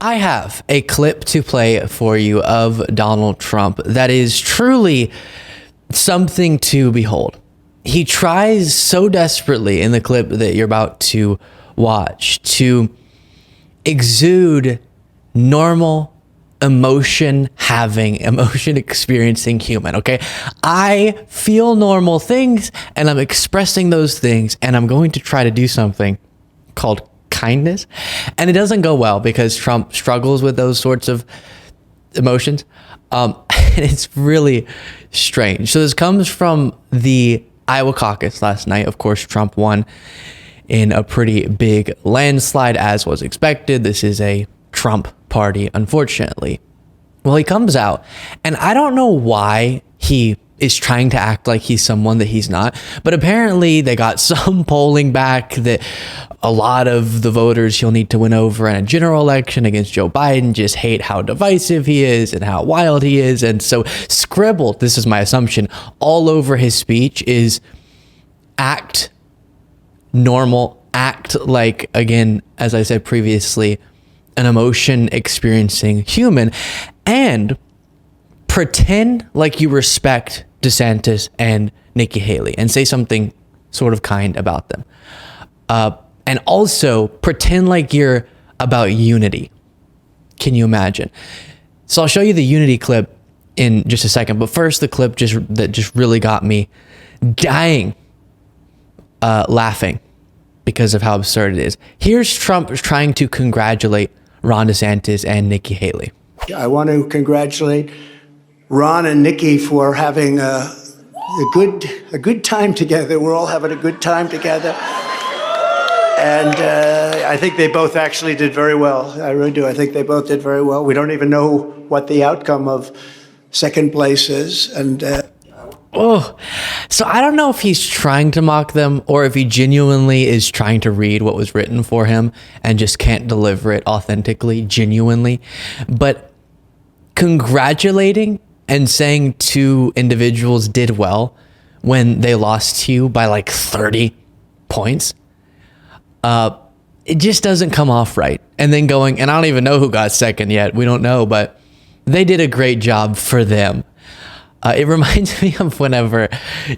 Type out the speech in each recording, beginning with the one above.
I have a clip to play for you of Donald Trump that is truly something to behold. He tries so desperately in the clip that you're about to watch to exude normal emotion experiencing human. Okay. I feel normal things and I'm expressing those things, and I'm going to try to do something called kindness. And it doesn't go well because Trump struggles with those sorts of emotions. It's really strange. So this comes from the Iowa caucus last night. Of course, Trump won in a pretty big landslide, as was expected. This is a Trump party, unfortunately. Well, he comes out, and I don't know why he is trying to act like he's someone that he's not, but apparently they got some polling back that a lot of the voters he'll need to win over in a general election against Joe Biden just hate how divisive he is and how wild he is. And so scribbled, this is my assumption, all over his speech is act normal, act like, again, as I said previously, an emotion experiencing human, and pretend like you respect DeSantis and Nikki Haley and say something sort of kind about them. And also pretend like you're about unity. Can you imagine? So I'll show you the unity clip in just a second. But first, the clip that just really got me dying laughing because of how absurd it is. Here's Trump trying to congratulate Ron DeSantis and Nikki Haley. I want to congratulate Ron and Nikki for having a good time together. We're all having a good time together. And I think they both actually did very well. I really do. I think they both did very well. We don't even know what the outcome of second place is. And so I don't know if he's trying to mock them or if he genuinely is trying to read what was written for him and just can't deliver it authentically, genuinely. But congratulating and saying two individuals did well when they lost to you by like 30 points, it just doesn't come off right. And then going, and I don't even know who got second yet. We don't know, but they did a great job for them. It reminds me of whenever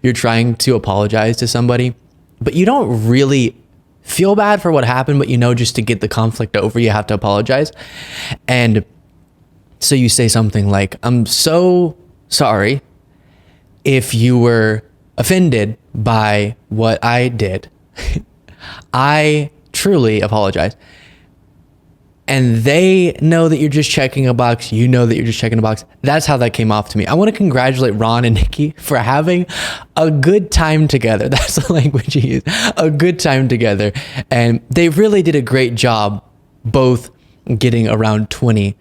you're trying to apologize to somebody, but you don't really feel bad for what happened, but you know, just to get the conflict over, you have to apologize. And so you say something like, I'm so sorry if you were offended by what I did. I truly apologize. And they know that you're just checking a box. You know that you're just checking a box. That's how that came off to me. I want to congratulate Ron and Nikki for having a good time together. That's the language he used. A good time together. And they really did a great job both getting around 20.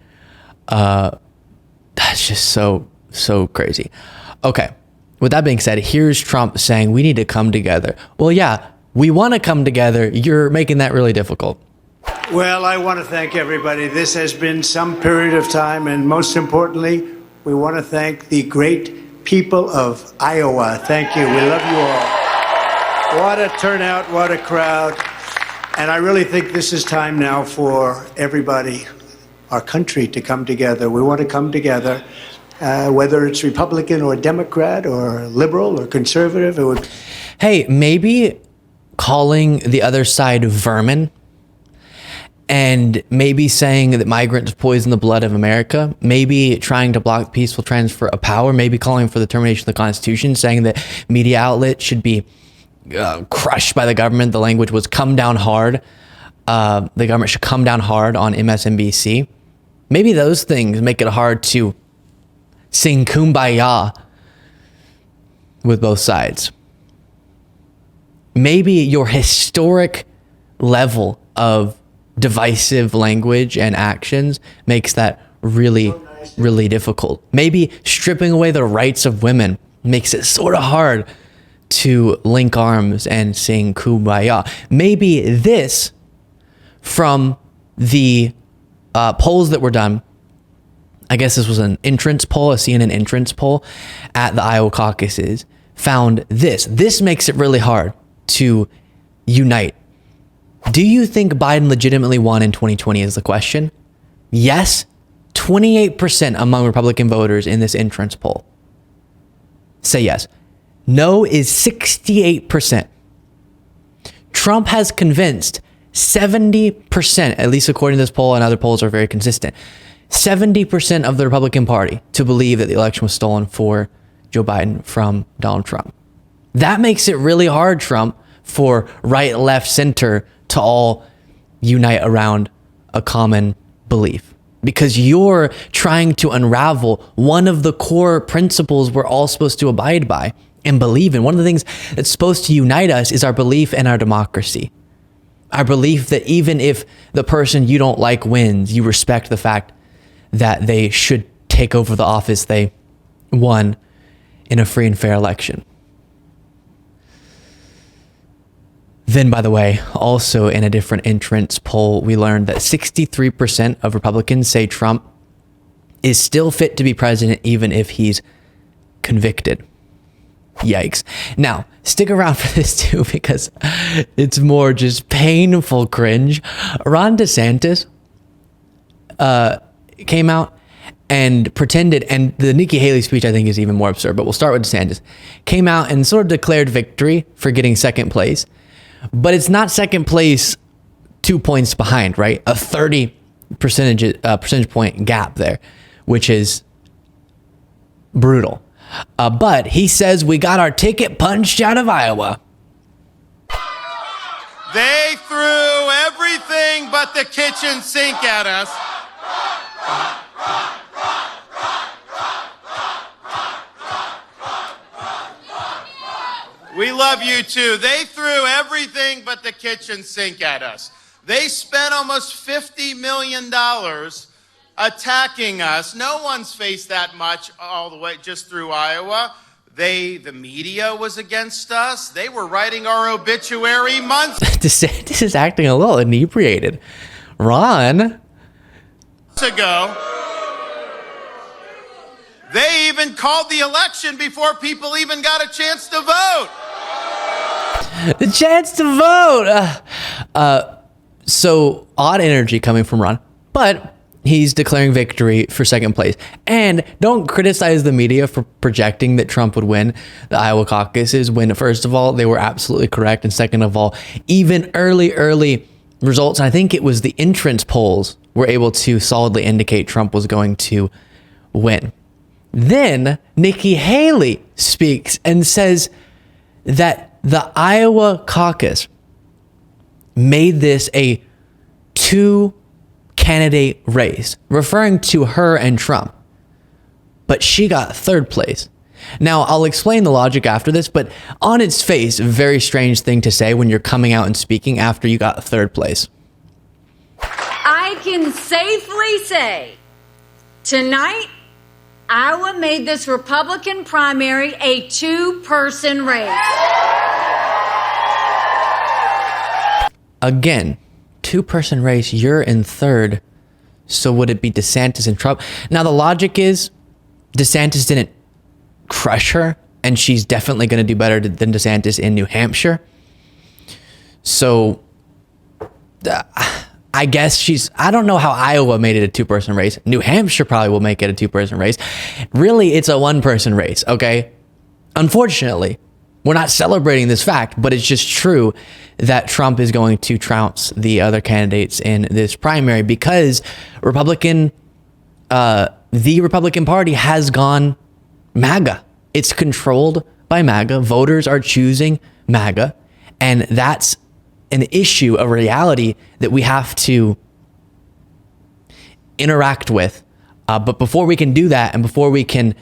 That's just so crazy. Okay. With that being said, here's Trump saying we need to come together. Well, yeah, we want to come together. You're making that really difficult. Well, I want to thank everybody. This has been some period of time, and most importantly, we want to thank the great people of Iowa. Thank you. We love you all. What a turnout, what a crowd. And I really think this is time now for everybody, our country, to come together. We want to come together, whether it's Republican or Democrat or liberal or conservative. Hey, maybe calling the other side vermin, and maybe saying that migrants poison the blood of America, maybe trying to block peaceful transfer of power, maybe calling for the termination of the Constitution, saying that media outlets should be crushed by the government. The language was come down hard. The government should come down hard on MSNBC. Maybe those things make it hard to sing Kumbaya with both sides. Maybe your historic level of divisive language and actions makes that really, really difficult. Maybe stripping away the rights of women makes it sort of hard to link arms and sing Kumbaya. Maybe this, from the polls that were done, I guess this was an entrance poll, a CNN entrance poll at the Iowa caucuses, found this. This makes it really hard to unite. Do you think Biden legitimately won in 2020 is the question? Yes, 28% among Republican voters in this entrance poll say yes. No is 68%. Trump has convinced 70%, at least according to this poll, and other polls are very consistent, 70% of the Republican Party to believe that the election was stolen for Joe Biden from Donald Trump. That makes it really hard, Trump, for right, left, center to all unite around a common belief, because you're trying to unravel one of the core principles we're all supposed to abide by and believe in. One of the things that's supposed to unite us is our belief in our democracy. Our belief that even if the person you don't like wins, you respect the fact that they should take over the office they won in a free and fair election. Then, by the way, also in a different entrance poll, we learned that 63% of Republicans say Trump is still fit to be president even if he's convicted. Yikes. Now, stick around for this too, because it's more just painful cringe. Ron DeSantis came out and pretended, and the Nikki Haley speech I think is even more absurd, but we'll start with DeSantis. Came out and sort of declared victory for getting second place, but it's not second place 2 points behind, right? A 30 percentage point gap there, which is brutal. But he says we got our ticket punched out of Iowa. They threw everything but the kitchen sink at us. We love you too. They threw everything but the kitchen sink at us. They spent almost $50 million attacking us. No one's faced that much all the way just through Iowa. The media was against us. They were writing our obituary months DeSantis is acting a little inebriated. Ron. ago. They even called the election before people even got a chance to vote. The chance to vote. So odd energy coming from Ron, but he's declaring victory for second place. And don't criticize the media for projecting that Trump would win the Iowa caucuses when, first of all, they were absolutely correct. And second of all, even early results, and I think it was the entrance polls, were able to solidly indicate Trump was going to win. Then Nikki Haley speaks and says that the Iowa caucus made this a two-candidate race, referring to her and Trump. But she got third place. Now, I'll explain the logic after this, but on its face, a very strange thing to say when you're coming out and speaking after you got third place. I can safely say tonight, Iowa made this Republican primary a two-person race. Again, two-person race, you're in third. So would it be DeSantis and Trump? Now, the logic is DeSantis didn't crush her, and she's definitely going to do better than DeSantis in New Hampshire. So I guess I don't know how Iowa made it a two-person race. New Hampshire probably will make it a two-person race. Really, it's a one-person race, okay? Unfortunately, we're not celebrating this fact, but it's just true that Trump is going to trounce the other candidates in this primary because the Republican Party has gone MAGA. It's controlled by MAGA. Voters are choosing MAGA, and that's an issue, a reality that we have to interact with. But before we can do that, and before we can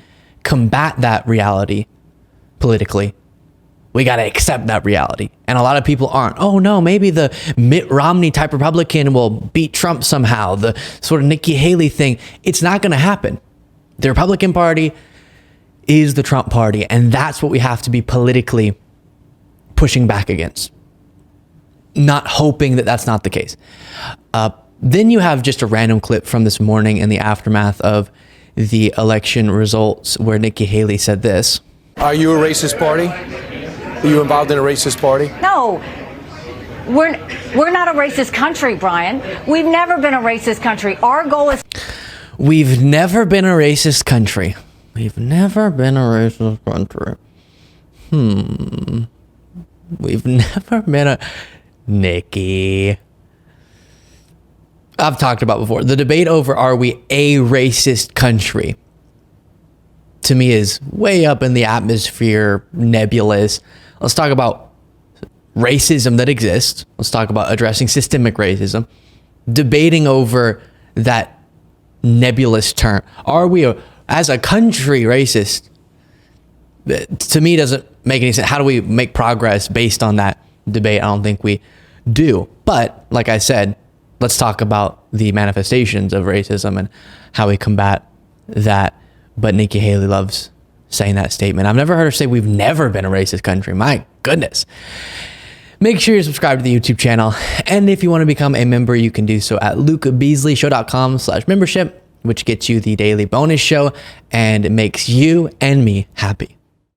combat that reality politically, we got to accept that reality. And a lot of people aren't. Oh no, maybe the Mitt Romney type Republican will beat Trump somehow. The sort of Nikki Haley thing. It's not going to happen. The Republican Party is the Trump party. And that's what we have to be politically pushing back against. Not hoping that that's not the case. Then you have just a random clip from this morning in the aftermath of the election results where Nikki Haley said this. Are you a racist party? Are you involved in a racist party? No. We're not a racist country, Brian. We've never been a racist country. Our goal is... We've never been a racist country. We've never been a racist country. We've never been a... Nikki. I've talked about before. The debate over are we a racist country, to me, is way up in the atmosphere, nebulous. Let's talk about racism that exists. Let's talk about addressing systemic racism. Debating over that nebulous term. Are we, as a country, racist? To me, doesn't make any sense. How do we make progress based on that debate? I don't think we do. But like I said, let's talk about the manifestations of racism and how we combat that. But Nikki Haley loves saying that statement. I've never heard her say we've never been a racist country. My goodness. Make sure you subscribe to the YouTube channel. And if you want to become a member, you can do so at lukebeasleyshow.com/membership, which gets you the daily bonus show and makes you and me happy.